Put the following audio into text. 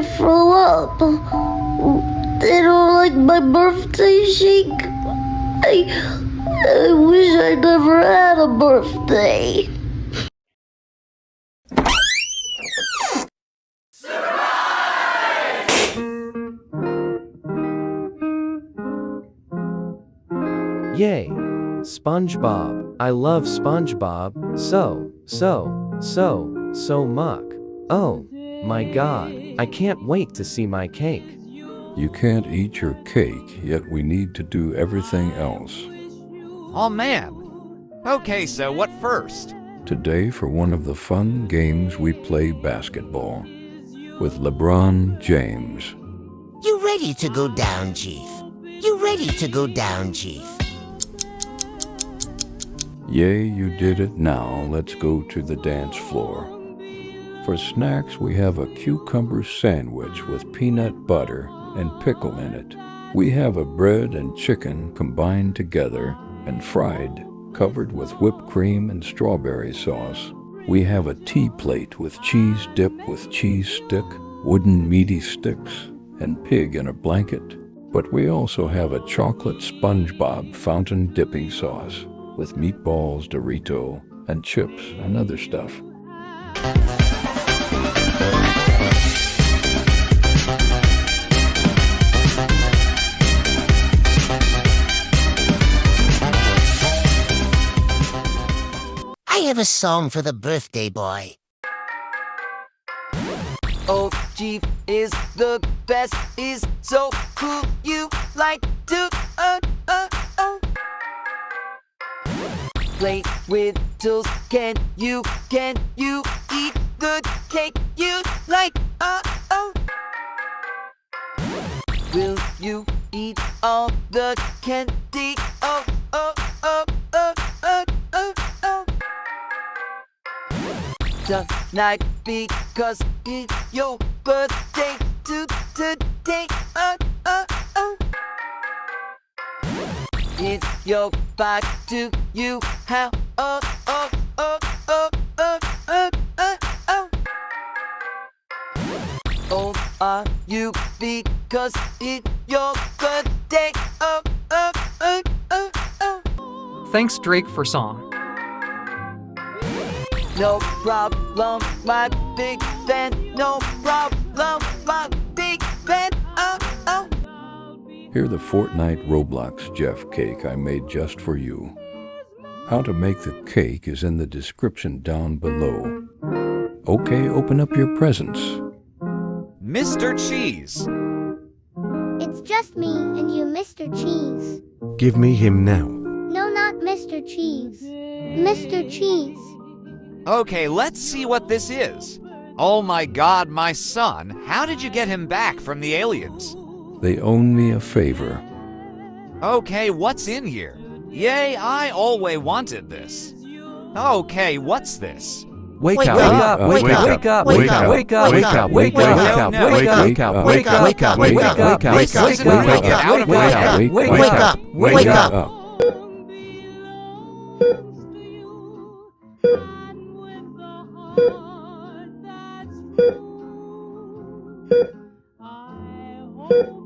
to throw up. They don't like my birthday shake. I wish I never had a birthday. Yay! SpongeBob. I love SpongeBob so much. Oh my god, I can't wait to see my cake. You can't eat your cake, yet we need to do everything else. Oh man. Okay, so what first? Today, for one of the fun games, we play basketball with LeBron James. You ready to go down, Chief? You ready to go down, Chief? Yay, you did it. Now let's go to the dance floor. For snacks, we have a cucumber sandwich with peanut butter and pickle in it. We have a bread and chicken combined together and fried, covered with whipped cream and strawberry sauce. We have a tea plate with cheese dip with cheese stick, wooden meaty sticks, and pig in a blanket. But we also have a chocolate SpongeBob fountain dipping sauce with meatballs, Dorito, and chips and other stuff. I have a song for the birthday boy. Oh, Chief is the best, is so cool, you like to, play with tools, can you eat the cake you like, will you eat all the candy, tonight because it's your birthday today. It's your bike to you. How? Old are you because it's your birthday? Thanks, Drake, for song. No problem, my big fan. No problem, my big fan. Here the Fortnite Roblox Jeff cake I made just for you. How to make the cake is in the description down below. Okay, open up your presents. Mr. Cheese. It's just me and you, Mr. Cheese. Give me him now. No, not Mr. Cheese. Mr. Cheese. Okay, let's see what this is. Oh my god, my son, how did you get him back from the aliens? They owe me a favor. Okay, what's in here? Yay, I always wanted this. Okay, what's this? Wake up! Wake up! Wake up! Wake up! Wake up! Wake up! Wake up! Wake up! Wake up! Wake up! Wake up! Wake up! Wake up! Wake up! Listen to me, get out of my head. Wake up! Wake up! I hope